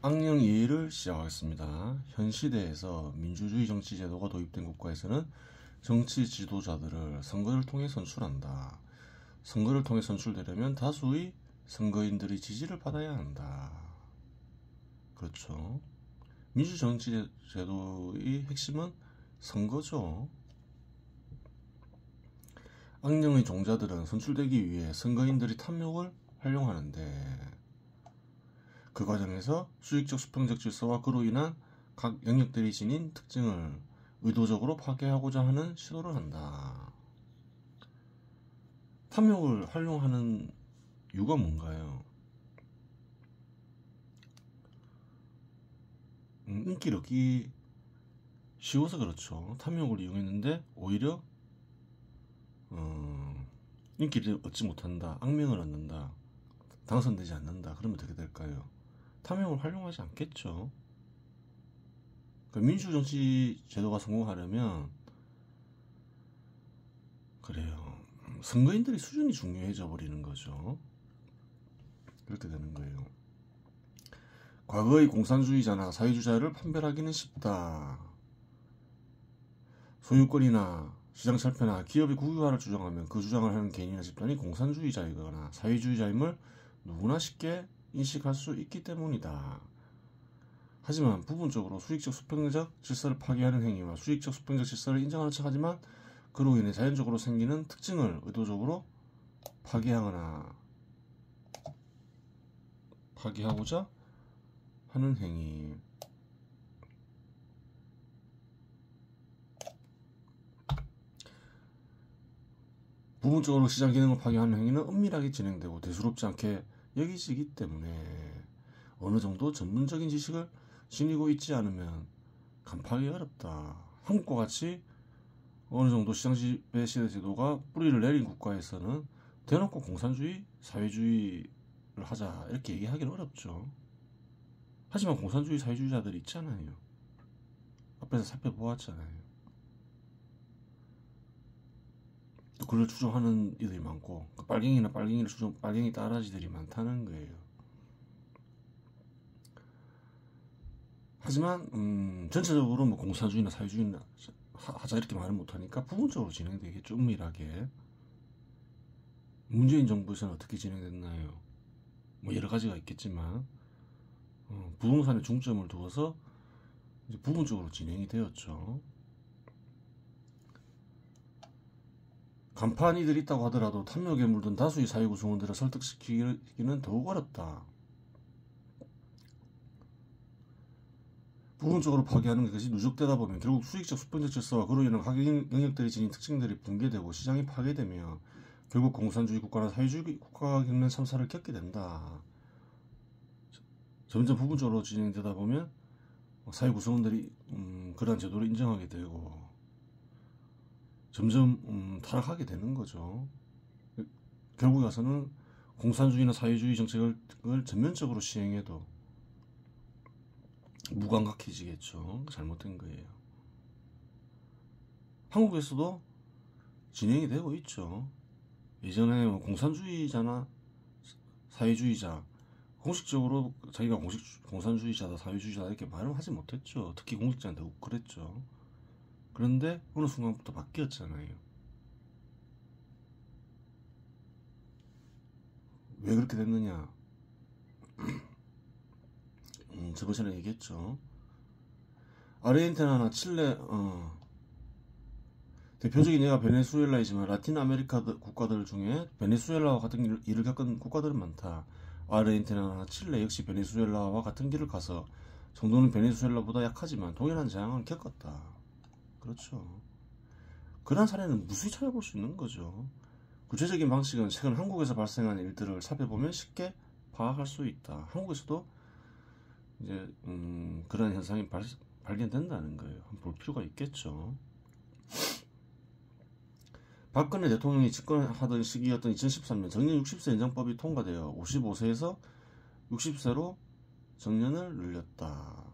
악령 2를 시작하겠습니다. 현 시대에서 민주주의 정치 제도가 도입된 국가에서는 정치 지도자들을 선거를 통해 선출한다. 선거를 통해 선출되려면 다수의 선거인들의 지지를 받아야 한다. 그렇죠. 민주 정치 제도의 핵심은 선거죠. 악령의 종자들은 선출되기 위해 선거인들의 탐욕을 활용하는데 그 과정에서 수직적 수평적 질서와 그로 인한 각 영역들이 지닌 특징을 의도적으로 파괴하고자 하는 시도를 한다. 탐욕을 활용하는 이유가 뭔가요? 인기를 얻기 쉬워서 그렇죠. 탐욕을 이용했는데 오히려 인기를 얻지 못한다. 악명을 얻는다. 당선되지 않는다. 그러면 어떻게 될까요? 탐욕을 활용하지 않겠죠. 그러니까 민주정치 제도가 성공하려면 그래요. 선거인들의 수준이 중요해져 버리는 거죠. 그렇게 되는 거예요. 과거의 공산주의자나 사회주의자를 판별하기는 쉽다. 소유권이나 시장 철폐나 기업의 국유화를 주장하면 그 주장을 하는 개인이나 집단이 공산주의자이거나 사회주의자임을 누구나 쉽게 인식할 수 있기 때문이다. 하지만 부분적으로 수직적 수평적 질서를 파괴하는 행위와 수직적 수평적 질서를 인정하는 척하지만 그로 인해 자연적으로 생기는 특징을 의도적으로 파괴하고자 하는 행위. 부분적으로 시장 기능을 파괴하는 행위는 은밀하게 진행되고 대수롭지 않게 여기지기 때문에 어느 정도 전문적인 지식을 지니고 있지 않으면 간파하기 어렵다. 한국과 같이 어느 정도 시장 지배 시대 제도가 뿌리를 내린 국가에서는 대놓고 공산주의, 사회주의를 하자 이렇게 얘기하기는 어렵죠. 하지만 공산주의, 사회주의자들이 있잖아요. 앞에서 살펴보았잖아요. 또 그걸 추종하는 이들이 많고 빨갱이를 빨갱이 따라지들이 많다는 거예요. 하지만 전체적으로 뭐 공산주의나 사회주의나 하자 이렇게 말은 못하니까 부분적으로 진행되겠죠. 은밀하게. 문재인 정부에서는 어떻게 진행됐나요? 뭐 여러 가지가 있겠지만 부동산에 중점을 두어서 이제 부분적으로 진행이 되었죠. 간판 이들이 있다고 하더라도 탐욕에 물든 다수의 사회 구성원들을 설득시키기는 더욱 어렵다. 부분적으로 파괴하는 것이 누적되다 보면 결국 수익적 수평적 질서와 그로 인한 각 영역들이 지닌 특징들이 붕괴되고 시장이 파괴되며 결국 공산주의 국가나 사회주의 국가가 겪는 참사를 겪게 된다. 점점 부분적으로 진행되다 보면 사회 구성원들이 그러한 제도를 인정하게 되고 점점 타락하게 되는 거죠. 결국에 가서는 공산주의나 사회주의 정책을 전면적으로 시행해도 무감각해지겠죠. 잘못된 거예요. 한국에서도 진행이 되고 있죠. 예전에 공산주의자나 사회주의자 공식적으로 자기가 공산주의자다 사회주의자다 이렇게 말을 하지 못했죠. 특히 공직자한테 그랬죠. 그런데 어느 순간부터 바뀌었잖아요. 왜 그렇게 됐느냐? 저번 시간에 얘기했죠. 아르헨티나나 칠레 대표적인 예가 베네수엘라이지만 라틴 아메리카 국가들 중에 베네수엘라와 같은 일을 겪은 국가들은 많다. 아르헨티나나 칠레 역시 베네수엘라와 같은 길을 가서 정도는 베네수엘라보다 약하지만 동일한 재앙을 겪었다. 그렇죠. 그러한 사례는 무수히 찾아볼 수 있는 거죠. 구체적인 방식은 최근 한국에서 발생한 일들을 살펴보면 쉽게 파악할 수 있다. 한국에서도 이제 그런 현상이 발견된다는 거예요. 한번 볼 필요가 있겠죠. 박근혜 대통령이 집권하던 시기였던 2013년 정년 60세 연장법이 통과되어 55세에서 60세로 정년을 늘렸다.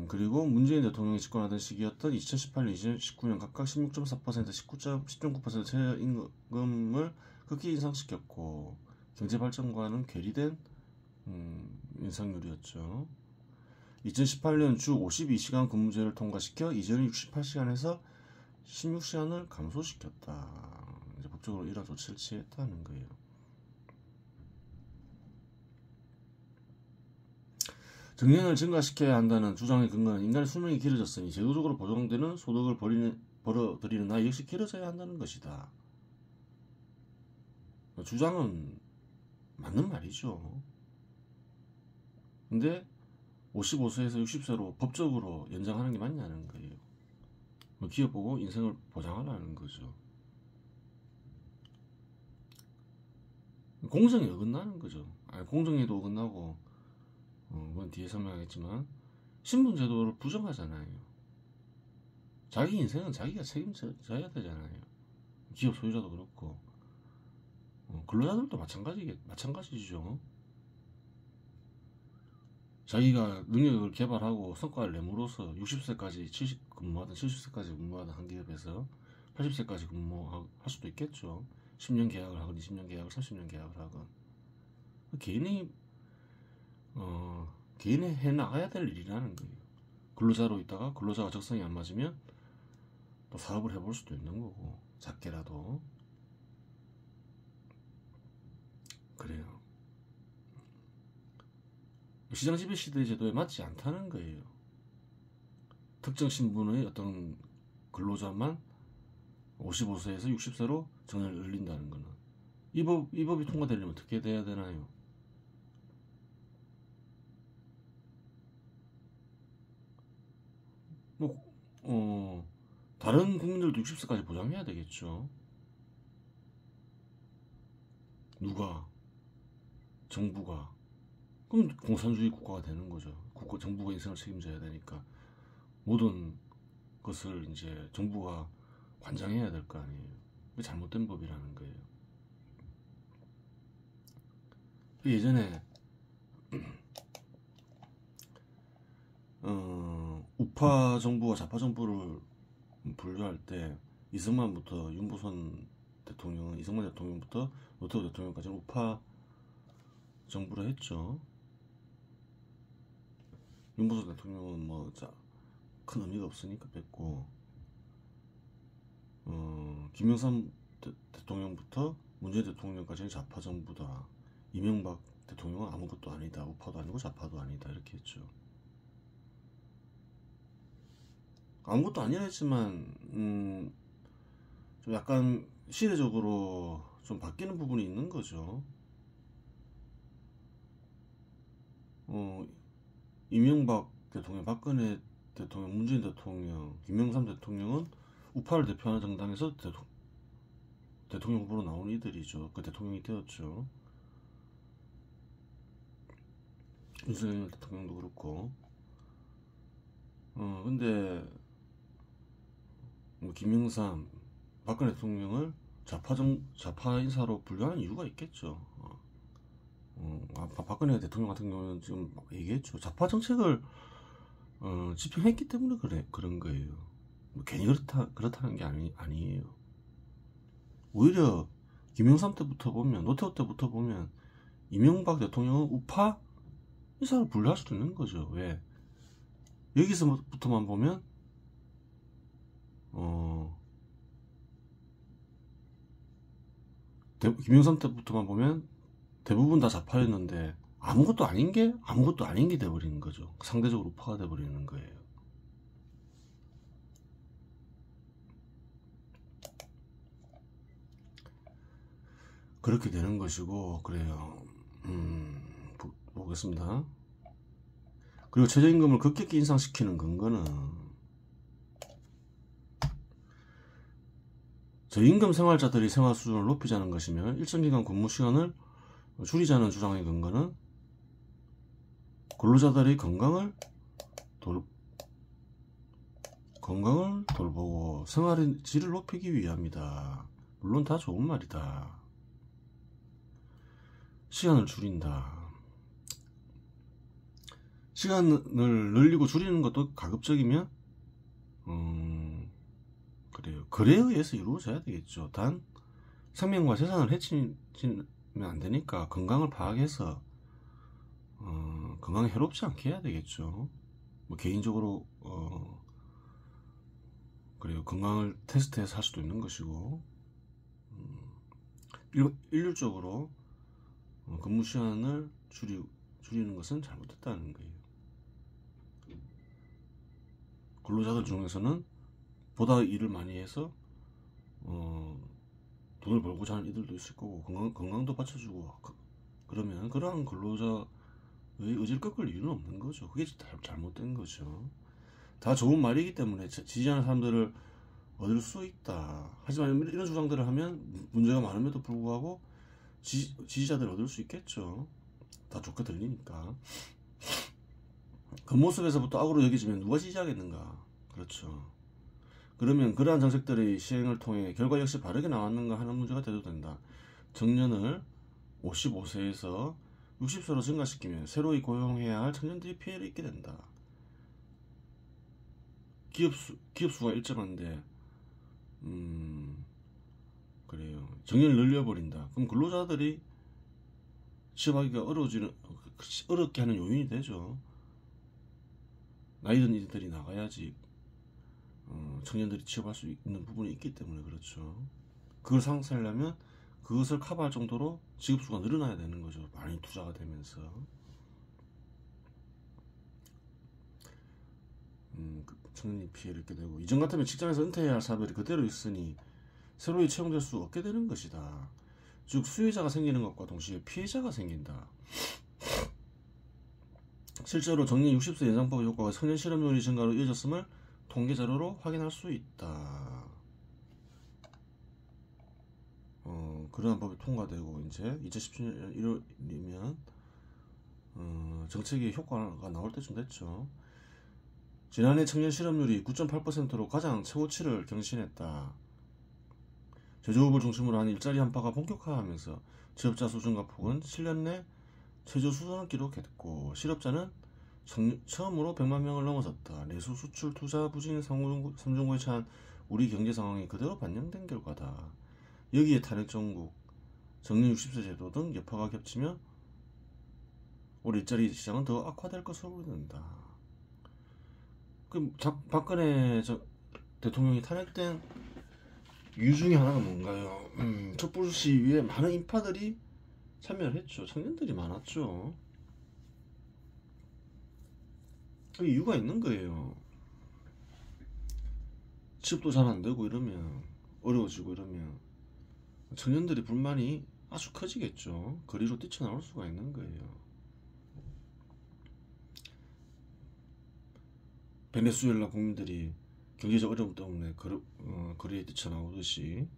그리고 문재인 대통령이 집권하던 시기였던 2018년, 2019년 각각 16.4%, 10.9% 최저임금을 극히 인상시켰고 경제발전과는 괴리된 인상률이었죠. 2018년 주 52시간 근무제를 통과시켜 이전의 68시간에서 16시간을 감소시켰다. 이제 법적으로 이런 조치를 취했다는 거예요. 정년을 증가시켜야 한다는 주장의 근거는 인간의 수명이 길어졌으니 제도적으로 보장되는 소득을 벌어들이는 나이 역시 길어져야 한다는 것이다. 주장은 맞는 말이죠. 근데 55세에서 60세로 법적으로 연장하는 게 맞냐는 거예요. 기업 보고 인생을 보장하라는 거죠. 공정에 어긋나는 거죠. 공정에도 어긋나고, 그건 뒤에 설명하겠지만, 신분제도를 부정하잖아요. 자기 인생은 자기가 책임져야 되잖아요. 기업 소유자도 그렇고, 근로자들도 마찬가지죠. 자기가 능력을 개발하고 성과를 내므로써 60세까지 근무하든 70세까지 근무하든 한 기업에서 80세까지 근무할 수도 있겠죠. 10년 계약을 하건 20년 계약을 30년 계약을 하건 개인이 해나가야 될 일이라는 거예요. 근로자로 있다가 근로자가 적성이 안 맞으면 또 사업을 해볼 수도 있는 거고, 작게라도. 그래요. 시장 지배 시대 제도에 맞지 않다는 거예요. 특정 신분의 어떤 근로자만 55세에서 60세로 정년을 늘린다는 거는 이 법이 통과되려면 어떻게 돼야 되나요? 다른 국민들도 60세까지 보장해야 되겠죠. 누가? 정부가. 그럼 공산주의 국가가 되는 거죠. 정부가 인생을 책임져야 되니까 모든 것을 이제 정부가 관장해야 될 거 아니에요. 그게 잘못된 법이라는 거예요. 예전에 우파 정부와 좌파 정부를 분류할 때 이승만 대통령부터 노태우 대통령까지는 우파 정부를 했죠. 윤보선 대통령은 큰 의미가 없으니까 뺐고, 김영삼 대통령부터 문재인 대통령까지는 좌파 정부다. 이명박 대통령은 아무것도 아니다. 우파도 아니고 좌파도 아니다. 이렇게 했죠. 아무것도 아니라 했지만 좀 약간 시대적으로 좀 바뀌는 부분이 있는 거죠. 이명박 대통령, 박근혜 대통령, 문재인 대통령, 김영삼 대통령은 우파를 대표하는 정당에서 대통령 후보로 나온 이들이죠. 그 대통령이 되었죠. 윤석열 대통령도 그렇고. 근데 김영삼, 박근혜 대통령을 좌파 인사로 분류하는 이유가 있겠죠. 박근혜 대통령 같은 경우는 지금 얘기했죠. 좌파 정책을 집행했기 때문에 그런 거예요. 괜히 그렇다는 게 아니에요. 오히려 김영삼 때부터 보면, 노태우 때부터 보면 이명박 대통령은 우파 인사로 분류할 수도 있는 거죠. 왜? 여기서부터만 보면 김영삼 때부터만 보면 대부분 다 좌파였는데 아무것도 아닌 게 돼버리는 거죠. 상대적으로 우파가 돼버리는 거예요. 그렇게 되는 것이고, 그래요. 보겠습니다. 그리고 최저임금을 급격히 인상시키는 근거는 저임금 생활자들이 생활 수준을 높이자는 것이며, 일정 기간 근무 시간을 줄이자는 주장의 근거는 근로자들의 건강을 돌보고 생활의 질을 높이기 위함이다. 물론 다 좋은 말이다. 시간을 줄인다. 시간을 늘리고 줄이는 것도 가급적이면 그래요. 거래에 의해서 이루어져야 되겠죠. 단 생명과 재산을 해치면 안 되니까 건강을 파악해서 건강에 해롭지 않게 해야 되겠죠. 뭐 개인적으로 그래요. 건강을 테스트해서 할 수도 있는 것이고, 일률적으로 근무 시간을 줄이는 것은 잘못됐다는 거예요. 근로자들 중에서는 보다 일을 많이 해서 돈을 벌고자 하는 이들도 있을 거고, 건강도 받쳐주고, 그러면 그러한 근로자의 의지를 꺾을 이유는 없는 거죠. 그게 잘못된 거죠. 다 좋은 말이기 때문에 지지하는 사람들을 얻을 수 있다. 하지만 이런 주장들을 하면 문제가 많음에도 불구하고 지지자들을 얻을 수 있겠죠. 다 좋게 들리니까. 겉모습에서부터 악으로 여겨지면 누가 지지하겠는가. 그렇죠. 그러면 그러한 정책들의 시행을 통해 결과 역시 바르게 나왔는가 하는 문제가 대두된다. 정년을 55세에서 60세로 증가시키면 새로이 고용해야 할 청년들이 피해를 입게 된다. 기업수가 일정한데 그래요. 정년을 늘려버린다. 그럼 근로자들이 취업하기가 어렵게 하는 요인이 되죠. 나이 든 이들이 나가야지 청년들이 취업할 수 있는 부분이 있기 때문에 그렇죠. 그걸 상쇄하려면 그것을 커버할 정도로 직업수가 늘어나야 되는 거죠. 많이 투자가 되면서. 청년이 피해를 입게 되고, 이전 같으면 직장에서 은퇴해야 할 사람들이 그대로 있으니 새로이 채용될 수 없게 되는 것이다. 즉 수혜자가 생기는 것과 동시에 피해자가 생긴다. 실제로 정년 60세 연장법 효과가 청년 실업률이 증가로 이어졌음을 통계 자료로 확인할 수 있다. 그러한 법이 통과되고 이제 2017년 1월이면 정책의 효과가 나올 때쯤 됐죠. 지난해 청년 실업률이 9.8%로 가장 최고치를 경신했다. 제조업을 중심으로 한 일자리 한파가 본격화하면서 취업자 수준과 폭은 7년 내 최저 수준을 기록했고, 실업자는 처음으로 100만 명을 넘어섰다. 내수, 수출, 투자 부진, 삼중고에 처한 우리 경제 상황이 그대로 반영된 결과다. 여기에 탄핵정국, 정년 60세 제도 등 여파가 겹치며 우리 일자리 시장은 더 악화될 것으로 보인다. 박근혜 대통령이 탄핵된 이유 중에 하나가 뭔가요? 촛불 시위에 많은 인파들이 참여를 했죠. 청년들이 많았죠. 그 이유가 있는 거예요. 취업도 잘 안 되고 이러면, 어려워지고 이러면 청년들이 불만이 아주 커지겠죠. 거리로 뛰쳐나올 수가 있는 거예요. 베네수엘라 국민들이 경제적 어려움 때문에 거리에 뛰쳐나오듯이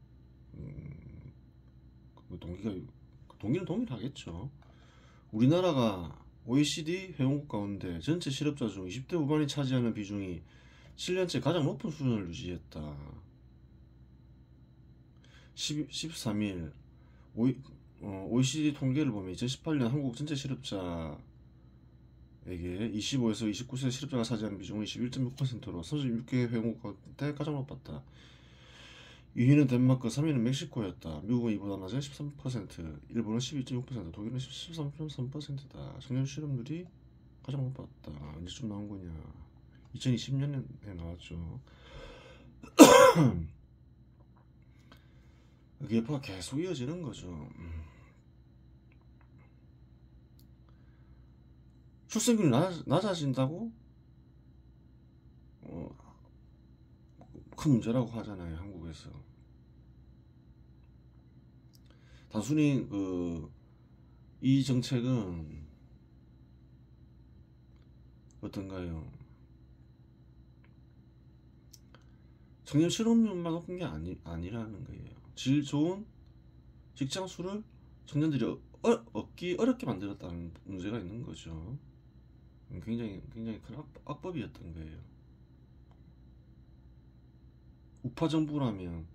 동기는 동일하겠죠. 우리나라가 OECD 회원국 가운데 전체 실업자 중 20대 후반이 차지하는 비중이 7년째 가장 높은 수준을 유지했다. 13일 OECD 통계를 보면 2018년 한국 전체 실업자에게 25에서 29세 실업자가 차지하는 비중은 21.6%로 36개 회원국 가운데 가장 높았다. 2위는 덴마크, 3위는 멕시코였다. 미국은 이보다 낮은 13%, 일본은 12.6%, 독일은 13.3%다. 청년 실업률이 가장 높았다. 언제쯤 나온 거냐? 2020년에 나왔죠. 그 여파가 계속 이어지는 거죠. 출생률이 낮아진다고 큰 문제라고 하잖아요. 한국에서 단순히 이 정책은 어떤가요? 청년 실업률만 높은 게 아니라는 거예요. 질 좋은 직장 수를 청년들이 얻기 어렵게 만들었다는 문제가 있는 거죠. 굉장히 큰 악법이었던 거예요. 우파 정부라면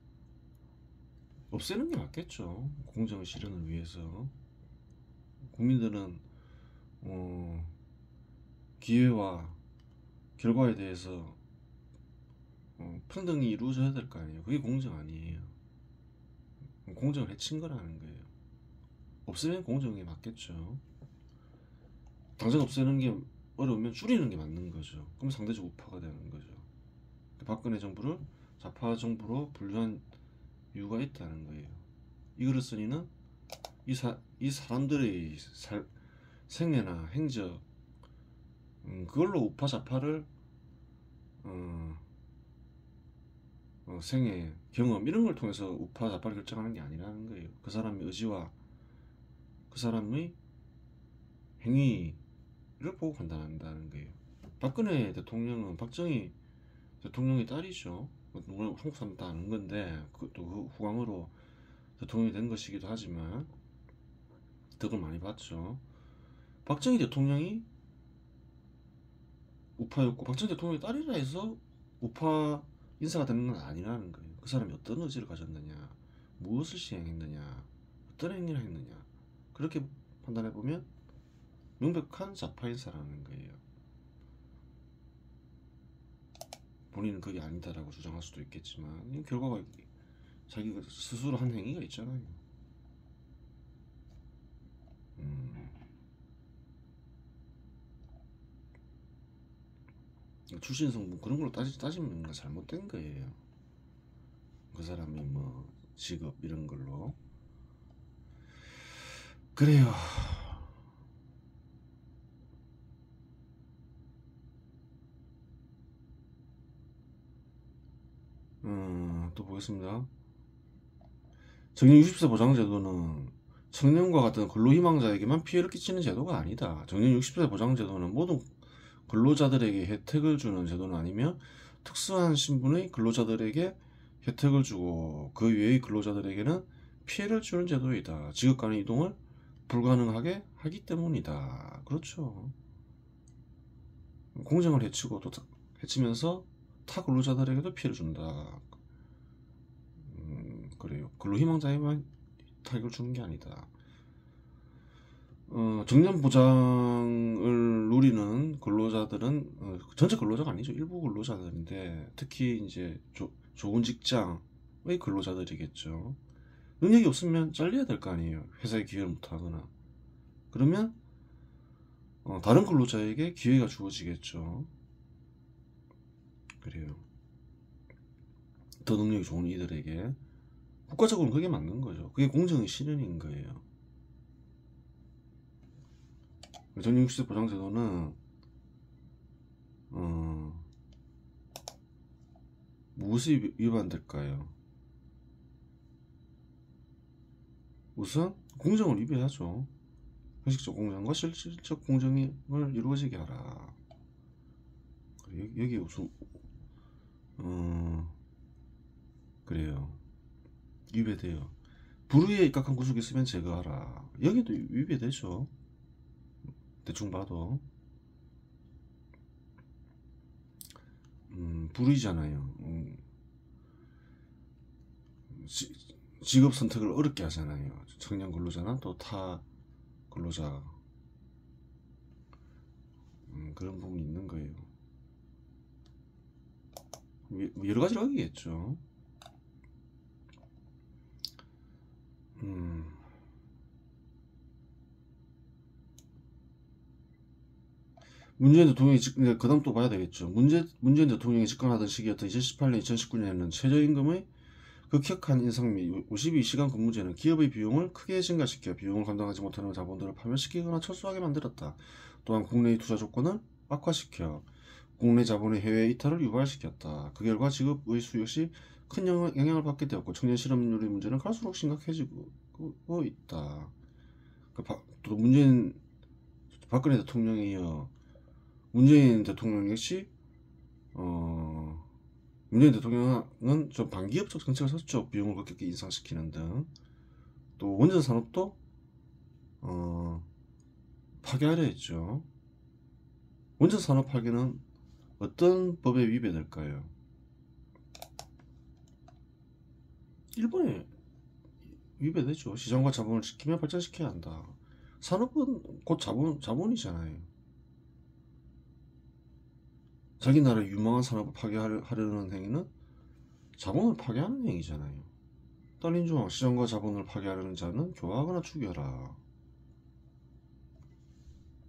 없애는 게 맞겠죠. 공정 실현을 위해서. 국민들은 기회와 결과에 대해서 평등이 이루어져야 될 거 아니에요. 그게 공정 아니에요. 공정을 해친 거라는 거예요. 없으면 공정이 맞겠죠. 당장 없애는 게 어려우면 줄이는 게 맞는 거죠. 그럼 상대적 우파가 되는 거죠. 박근혜 정부를 좌파 정부로 분류한 이유가 있다는 거예요. 이글을 쓰니는 이 사람들의 생애나 행적, 그걸로 우파 좌파를 생애, 경험 이런 걸 통해서 우파 좌파를 결정하는 게 아니라는 거예요. 그 사람의 의지와 그 사람의 행위를 보고 판단한다는 거예요. 박근혜 대통령은 박정희 대통령의 딸이죠. 물론 한국 사람 다 아는 건데 또 그 후광으로 대통령이 된 것이기도 하지만 덕을 많이 봤죠. 박정희 대통령이 우파였고 박정희 대통령의 딸이라 해서 우파 인사가 되는 건 아니라는 거예요. 그 사람이 어떤 의지를 가졌느냐, 무엇을 시행했느냐, 어떤 행위를 했느냐, 그렇게 판단해보면 명백한 좌파 인사라는 거예요. 본인은 그게 아니다라고 주장할 수도 있겠지만 결과가 자기가 스스로 한 행위가 있잖아요. 출신 성분 그런 걸로 따지면 잘못된 거예요. 그 사람이 뭐 직업 이런 걸로. 그래요. 또 보겠습니다. 정년 60세 보장제도는 청년과 같은 근로희망자에게만 피해를 끼치는 제도가 아니다. 정년 60세 보장제도는 모든 근로자들에게 혜택을 주는 제도는 아니며 특수한 신분의 근로자들에게 혜택을 주고 그 외의 근로자들에게는 피해를 주는 제도이다. 직업 간의 이동을 불가능하게 하기 때문이다. 그렇죠. 공정을 해치고 또 해치면서 타 근로자들에게도 피해를 준다. 그래요. 근로희망자에만 타격을 주는 게 아니다. 정년 보장을 누리는 근로자들은 전체 근로자가 아니죠. 일부 근로자들인데 특히 이제 좋은 직장의 근로자들이겠죠. 능력이 없으면 잘려야 될 거 아니에요. 회사에 기여를 못하거나. 그러면 다른 근로자에게 기회가 주어지겠죠. 그래요. 더 능력이 좋은 이들에게. 국가적으로는 그게 맞는 거죠. 그게 공정의 실현인 거예요. 정년 60세 보장제도는 무엇이 위반될까요? 우선 공정을 위배하죠. 형식적 공정과 실질적 공정을 이루어지게 하라. 여기 무슨 그래요. 위배돼요. 불의에 입각한 구속이 있으면 제거하라. 여기도 위배되죠. 대충 봐도 불의잖아요. 직업 선택을 어렵게 하잖아요. 청년 근로자나 또 타 근로자 그런 부분이 있는 거예요. 여러 가지로 하겠죠. 문재인 대통령이 그 다음 또 봐야 되겠죠. 문재인 대통령이 집권하던 시기였던 2018년, 2019년에는 최저임금의 급격한 인상 및 52시간 근무제는 기업의 비용을 크게 증가시켜 비용을 감당하지 못하는 자본들을 파멸시키거나 철수하게 만들었다. 또한 국내의 투자 조건을 악화시켜 국내 자본의 해외 이탈을 유발시켰다. 그 결과 직업의 수요 시 큰 영향을 받게 되었고 청년 실업률의 문제는 갈수록 심각해지고 있다. 또 박근혜 대통령에 이어 문재인 대통령 역시 문재인 대통령은 좀 반기업적 정책을 썼죠. 비용을 급격히 인상시키는 등. 또 원전 산업도 파괴하려 했죠. 원전 산업 파괴는 어떤 법에 위배될까요? 일본에 위배되죠. 시장과 자본을 지키며 발전시켜야 한다. 산업은 곧 자본이잖아요. 자기 나라의 유망한 산업을 파괴하려는 행위는 자본을 파괴하는 행위잖아요. 딸린 조항, 시장과 자본을 파괴하려는 자는 교화하거나 죽여라.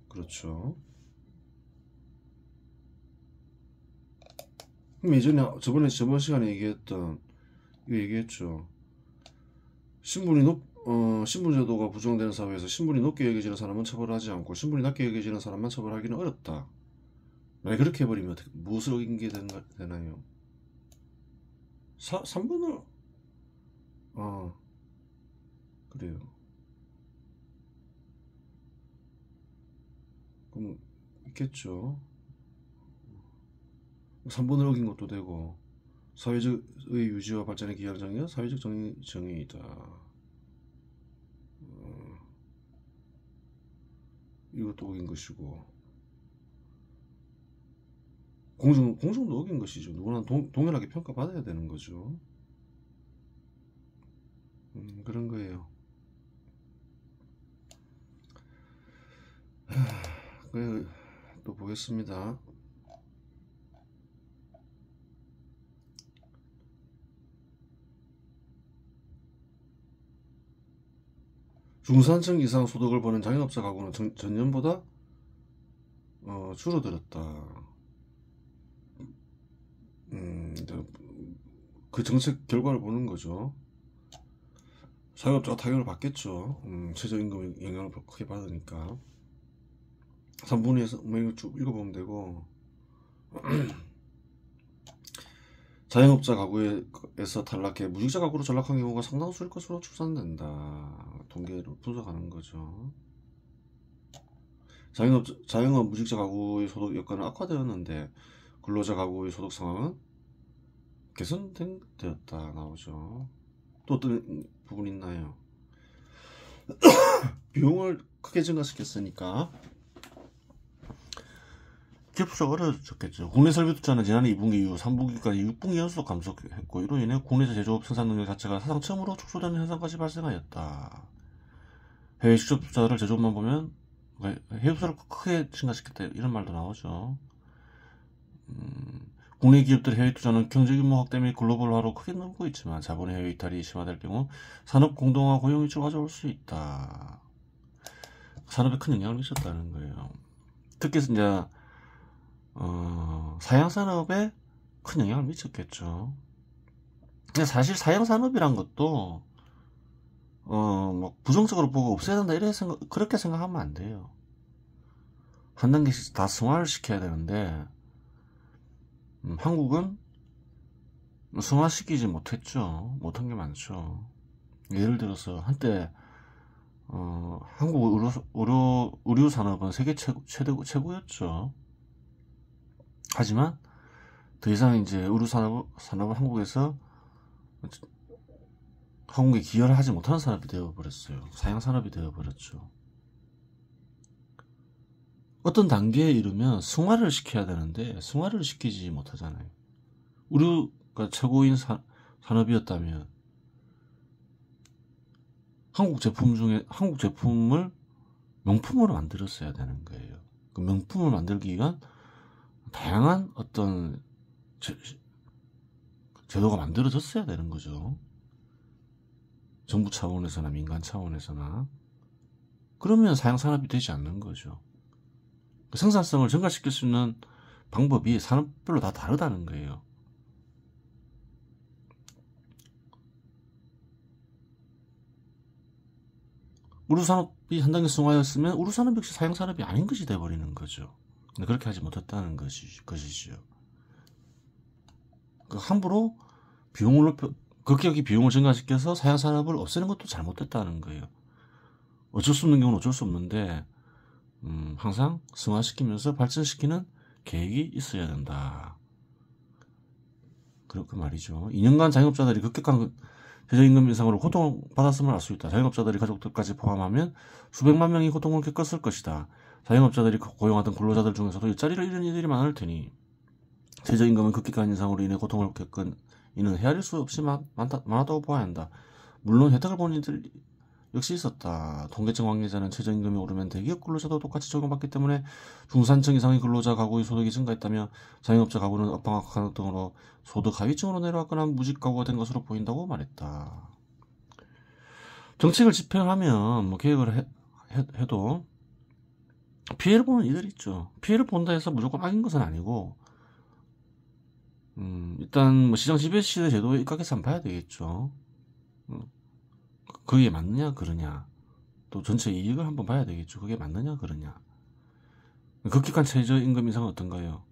그렇죠. 그럼 예전에 저번 시간에 얘기했던 이거 얘기했죠. 신분제도가 부정되는 사회에서 신분이 높게 여겨지는 사람은 처벌하지 않고 신분이 낮게 여겨지는 사람만 처벌하기는 어렵다. 만약 그렇게 해버리면 무엇을 어긴 게 되나요? 3분을 그래요. 그럼 있겠죠. 3분을 어긴 것도 되고 사회적의 유지와 발전에 기여할 정의가 사회적 정의이다. 이것도 어긴 것이고 공정도 어긴 것이죠. 누구나 동일하게 평가받아야 되는 거죠. 그런 거예요. 또 보겠습니다. 중산층 이상 소득을 버는 자영업자 가구는 전년보다 줄어들었다. 그 정책 결과를 보는 거죠. 자영업자가 타격을 받겠죠. 최저임금 영향을 크게 받으니까. 3분위에서 쭉 읽어보면 되고 자영업자 가구에서 탈락해 무직자 가구로 전락한 경우가 상당수일 것으로 추산된다. 통계로 분석하는 거죠. 자영업 무직자 가구의 소득 여건은 악화되었는데 근로자 가구의 소득 상황은 개선되었다 나오죠. 또 어떤 부분 있나요? 비용을 크게 증가시켰으니까 기업 수주가 어려졌겠죠. 국내 설비 투자는 지난해 2분기 이후 3분기까지 6분기 연속 감소했고 이로 인해 국내에서 제조업 생산 능력 자체가 사상 처음으로 축소되는 현상까지 발생하였다. 해외 직접 투자를 제조업만 보면 해외 투자를 크게 증가시켰다 이런 말도 나오죠. 국내 기업들의 해외 투자는 경제 규모 확대 및 글로벌화로 크게 늘고 있지만 자본의 해외 이탈이 심화될 경우 산업 공동화 고용 위축을 가져올 수 있다. 산업에 큰 영향을 미쳤다는 거예요. 특히 이제 사양산업에 큰 영향을 미쳤겠죠. 근데 사실 사양산업이란 것도 뭐 부정적으로 보고 없애야 된다 그렇게 생각하면 안 돼요. 한 단계씩 다 승화를 시켜야 되는데 한국은 승화시키지 못했죠. 못한 게 많죠. 예를 들어서 한때 한국 의료 산업은 세계 최고였죠. 하지만 더 이상 이제 의료 산업은 한국에 기여를 하지 못하는 산업이 되어버렸어요. 사양 산업이 되어버렸죠. 어떤 단계에 이르면 승화를 시켜야 되는데 승화를 시키지 못하잖아요. 의료가 최고인 산업이었다면 한국 제품을 명품으로 만들었어야 되는 거예요. 그 명품을 만들기 위한 다양한 어떤 제도가 만들어졌어야 되는 거죠. 정부 차원에서나 민간 차원에서나. 그러면 사양산업이 되지 않는 거죠. 생산성을 증가시킬 수 있는 방법이 산업별로 다 다르다는 거예요. 의료산업이 한 단계 승화였으면 의료산업 역시 사양산업이 아닌 것이 돼버리는 거죠. 근데 그렇게 하지 못했다는 것이죠. 함부로 급격히 비용을 증가시켜서 사양산업을 없애는 것도 잘못됐다는 거예요. 어쩔 수 없는 경우는 어쩔 수 없는데 항상 승화시키면서 발전시키는 계획이 있어야 된다. 그렇게 말이죠. 2년간 자영업자들이 급격한 최저임금 인상으로 고통을 받았음을 알 수 있다. 자영업자들이 가족들까지 포함하면 수백만 명이 고통을 겪었을 것이다. 자영업자들이 고용하던 근로자들 중에서도 일자리를 잃은 이들이 많을 테니 최저임금은 급격한 인상으로 인해 고통을 겪은 이는 헤아릴 수 없이 많았다고 봐야 한다. 물론 혜택을 본 이들 역시 있었다. 통계청 관계자는 최저임금이 오르면 대기업 근로자도 똑같이 적용받기 때문에 중산층 이상의 근로자 가구의 소득이 증가했다며 자영업자 가구는 업황 등으로 소득 하위층으로 내려왔거나 무직 가구가 된 것으로 보인다고 말했다. 정책을 집행하면 뭐 계획을 해도 피해를 보는 이들 있죠. 피해를 본다 해서 무조건 악인 것은 아니고, 일단 뭐 시장 지배 시대 제도에 입각해서 한번 봐야 되겠죠. 그게 맞느냐 그러냐, 또 전체 이익을 한번 봐야 되겠죠. 그게 맞느냐 그러냐. 급격한 최저임금 인상은 어떤가요?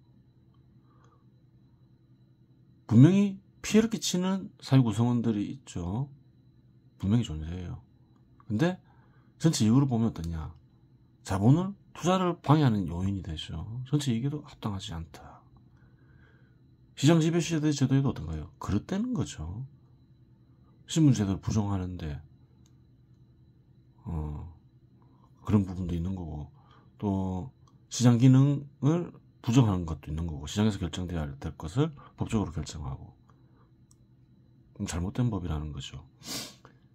분명히 피해를 끼치는 사회 구성원들이 있죠. 분명히 존재해요. 근데 전체 이익으로 보면 어떠냐, 자본을 투자를 방해하는 요인이 되죠. 전체 이익에도 합당하지 않다. 시장 지배 시대 제도에도 어떤가요? 그릇되는 거죠. 신분 제도를 부정하는데 그런 부분도 있는 거고, 또 시장 기능을 부정하는 것도 있는 거고, 시장에서 결정돼야 될 것을 법적으로 결정하고, 잘못된 법이라는 거죠.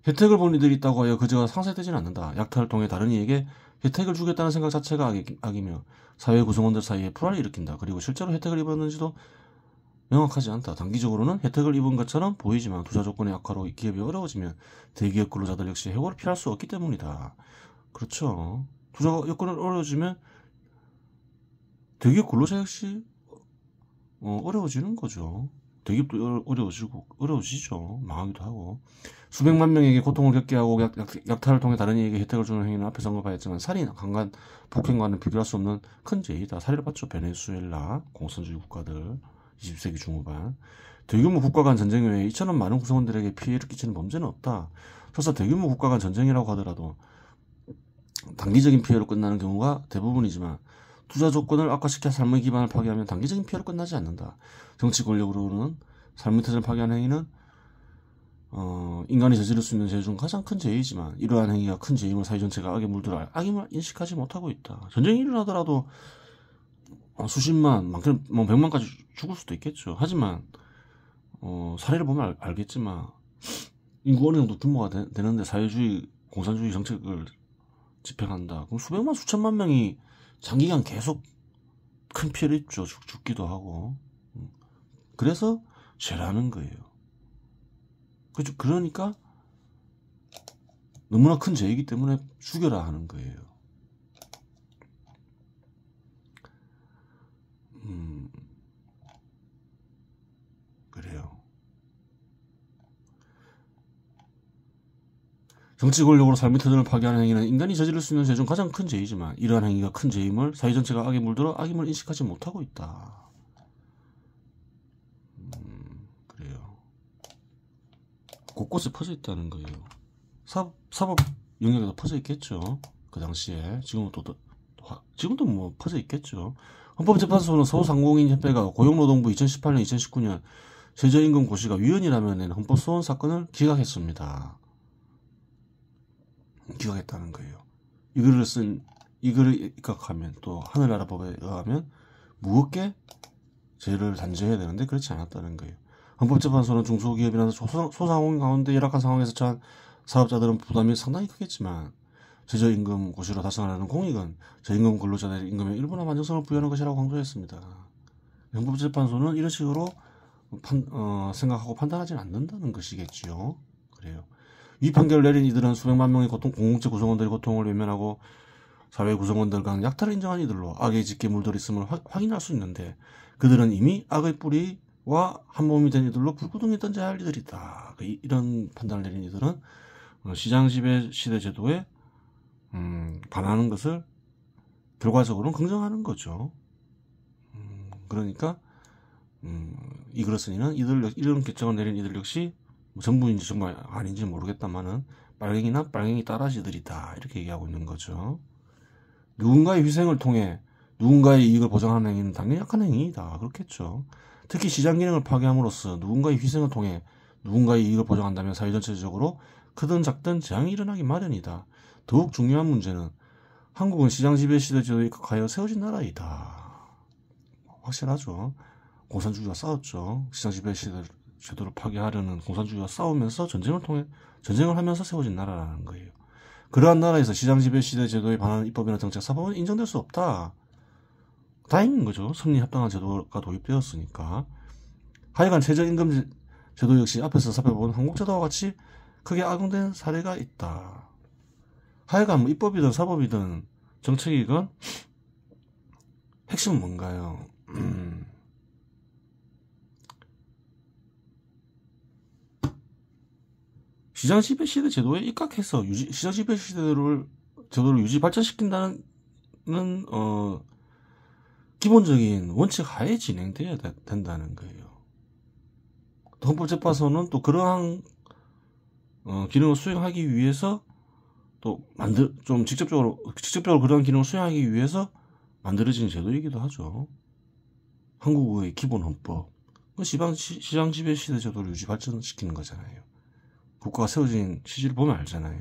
혜택을 본 이들이 있다고 하여 그제가 상쇄되지는 않는다. 약탈을 통해 다른 이에게 혜택을 주겠다는 생각 자체가 악이며 사회 구성원들 사이에 불화를 일으킨다. 그리고 실제로 혜택을 입었는지도 명확하지 않다. 단기적으로는 혜택을 입은 것처럼 보이지만 투자 조건의 악화로 기업이 어려워지면 대기업 근로자들 역시 해고를 피할 수 없기 때문이다. 그렇죠. 투자 여건을 어려워지면 대기업 근로자 역시 어려워지는 거죠. 대기업도 어려워지죠. 망하기도 하고. 수백만 명에게 고통을 겪게 하고 약탈을 통해 다른 이에게 혜택을 주는 행위는 앞에서 언급하였지만 살인, 강간, 폭행과는 비교할 수 없는 큰 죄이다. 사례를 봤죠. 베네수엘라, 공산주의 국가들, 20세기 중후반. 대규모 국가 간 전쟁 외에 이처럼 많은 구성원들에게 피해를 끼치는 범죄는 없다. 설사 대규모 국가 간 전쟁이라고 하더라도 단기적인 피해로 끝나는 경우가 대부분이지만 투자 조건을 악화시켜 삶의 기반을 파괴하면 단기적인 피해로 끝나지 않는다. 정치 권력으로는 삶의 틀을 파괴하는 행위는 인간이 저지를 수 있는 죄 중 가장 큰 죄이지만 이러한 행위가 큰 죄임을 사회 전체가 악에 물들어 악임을 인식하지 못하고 있다. 전쟁이 일어나더라도 수십만, 많게는 뭐 100만까지 죽을 수도 있겠죠. 하지만 사례를 보면 알겠지만 인구 어느 정도 규모가 되는데 사회주의, 공산주의 정책을 집행한다. 그럼 수백만, 수천만 명이 장기간 계속 큰 피해를 입죠. 죽기도 하고. 그래서 죄라는 거예요. 그러니까 너무나 큰 죄이기 때문에 죽여라 하는 거예요. 그래요. 정치 권력으로 삶의 터전을 파괴하는 행위는 인간이 저지를 수 있는 죄 중 가장 큰 죄이지만 이러한 행위가 큰 죄임을 사회 전체가 악에 물들어 악임을 인식하지 못하고 있다. 그래요. 곳곳에 퍼져 있다는 거예요. 사법 영역에도 퍼져 있겠죠. 그 당시에. 지금도 뭐 퍼져 있겠죠. 헌법재판소는 서울상공인협회가 고용노동부 2018년, 2019년 최저임금 고시가 위헌이라며 낸 헌법소원 사건을 기각했습니다. 기각했다는 거예요. 이 글을 입각하면 또 하늘나라 법에 의하면 무겁게 죄를 단죄해야 되는데 그렇지 않았다는 거예요. 헌법재판소는 중소기업이나 소상공인 가운데 열악한 상황에서 처한 사업자들은 부담이 상당히 크겠지만 최저임금 고시로 달성하려는 공익은 저임금 근로자들의 임금의 일부나 안정성을 부여하는 것이라고 강조했습니다. 헌법재판소는 이런 식으로 생각하고 판단하지는 않는다는 것이겠지요. 그래요. 이 판결을 내린 이들은 수백만 명의 공공체 구성원들의 고통을 외면하고 사회 구성원들 간 약탈을 인정한 이들로 악의 짙게 물들어 있음을 확인할 수 있는데 그들은 이미 악의 뿌리와 한몸이 된 이들로 불구덩이 던져야 할 이들이다. 이런 판단을 내린 이들은 시장 지배 시대 제도에 반하는 것을 결과적으로는 긍정하는 거죠. 그러니까 이 글을 쓴 이는 이런 결정을 내린 이들 역시 전부인지 정말 아닌지 모르겠다마는 빨갱이나 빨갱이 따라지들이다 이렇게 얘기하고 있는 거죠. 누군가의 희생을 통해 누군가의 이익을 보장하는 행위는 당연히 악한 행위이다. 그렇겠죠. 특히 시장 기능을 파괴함으로써 누군가의 희생을 통해 누군가의 이익을 보장한다면 사회 전체적으로 크든 작든 재앙이 일어나기 마련이다. 더욱 중요한 문제는 한국은 시장 지배 시대 제도에 가여 세워진 나라이다. 확실하죠. 공산주의가 싸웠죠. 시장 지배 시대 제도를 파괴하려는 공산주의가 싸우면서 전쟁을 하면서 세워진 나라라는 거예요. 그러한 나라에서 시장 지배 시대 제도에 반하는 입법이나 정책, 사법은 인정될 수 없다. 다행인 거죠. 섭리 합당한 제도가 도입되었으니까. 하여간 최저임금 제도 역시 앞에서 살펴본 한국제도와 같이 크게 악용된 사례가 있다. 하여간 뭐 입법이든 사법이든 정책이건 핵심은 뭔가요? 시장 지배 시대 제도에 입각해서 시장 지배 제도를 유지 발전시킨다는 기본적인 원칙 하에 진행돼야 된다는 거예요. 헌법재판소는 또 그러한 기능을 수행하기 위해서 또 좀 직접적으로 그러한 기능을 수행하기 위해서 만들어진 제도이기도 하죠. 한국의 기본 헌법, 시장 지배 시대 제도를 유지 발전시키는 거잖아요. 국가가 세워진 취지를 보면 알잖아요.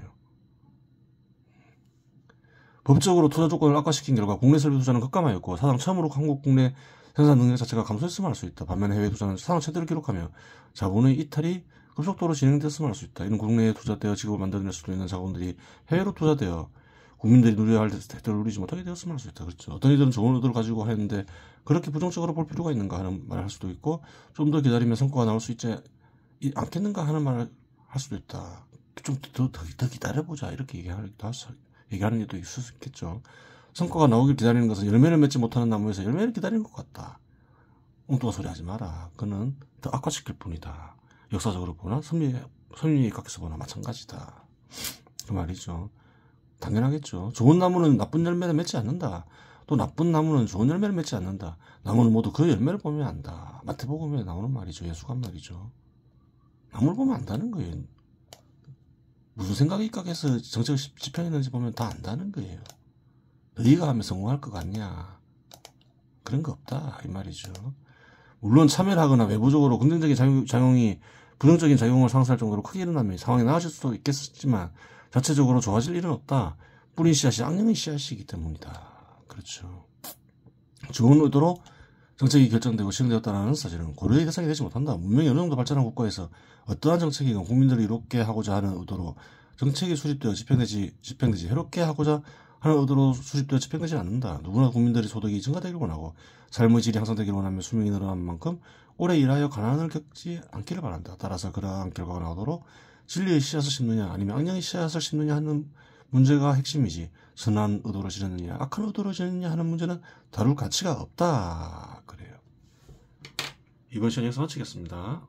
법적으로 투자 조건을 악화시킨 결과 국내 설비 투자는 급감하였고 사상 처음으로 한국 국내 생산 능력 자체가 감소했음을 알 수 있다. 반면에 해외 투자는 사상 최대를 기록하며 자본의 이탈이 급속도로 진행됐음을 알 수 있다. 이는 국내에 투자되어 직업을 만들어낼 수도 있는 자본들이 해외로 투자되어 국민들이 누려야 할 혜택을 누리지 못하게 되었음을 알 수 있다. 그렇죠. 어떤 이들은 좋은 의도를 가지고 했는데 그렇게 부정적으로 볼 필요가 있는가 하는 말을 할 수도 있고 좀 더 기다리면 성과가 나올 수 있지 않겠는가 하는 말을 할 수도 있다. 좀 더 기다려보자 이렇게 얘기하는 이도 있을 수 있겠죠. 성과가 나오길 기다리는 것은 열매를 맺지 못하는 나무에서 열매를 기다리는 것 같다. 엉뚱한 소리 하지 마라. 그는 더 악화시킬 뿐이다. 역사적으로 보나 선민에 입각해서 보나 마찬가지다. 그 말이죠. 당연하겠죠. 좋은 나무는 나쁜 열매를 맺지 않는다. 또 나쁜 나무는 좋은 열매를 맺지 않는다. 나무는 모두 그 열매를 보면 안다. 마태복음에 나오는 말이죠. 예수가 한 말이죠. 나무를 보면 안다는 거예요. 무슨 생각이 입각해서 정책을 집행했는지 보면 다 안다는 거예요. 너희가 하면 성공할 것 같냐? 그런 거 없다 이 말이죠. 물론 참여를 하거나 외부적으로 긍정적인 작용이 부정적인 작용을 상쇄할 정도로 크게 일어나면 상황이 나아질 수도 있겠지만 자체적으로 좋아질 일은 없다. 뿌린 씨앗이 악령의 씨앗이기 때문이다. 그렇죠. 좋은 의도로 정책이 결정되고 실행되었다는 사실은 고려의 대상이 되지 못한다. 문명이 어느 정도 발전한 국가에서 어떠한 정책이건 국민들을 이롭게 하고자 하는 의도로 정책이 수립되어 집행되지 해롭게 하고자 하는 의도로 수립되어 집행되지 않는다. 누구나 국민들의 소득이 증가되길 원하고 삶의 질이 향상되길 원하며 수명이 늘어난 만큼 오래 일하여 가난을 겪지 않기를 바란다. 따라서 그러한 결과가 나오도록 진리의 씨앗을 심느냐 아니면 악령의 씨앗을 심느냐 하는 문제가 핵심이지 선한 의도로 지느냐 악한 의도로 지느냐 하는 문제는 다룰 가치가 없다. 그래요. 이번 시간 여기서 마치겠습니다.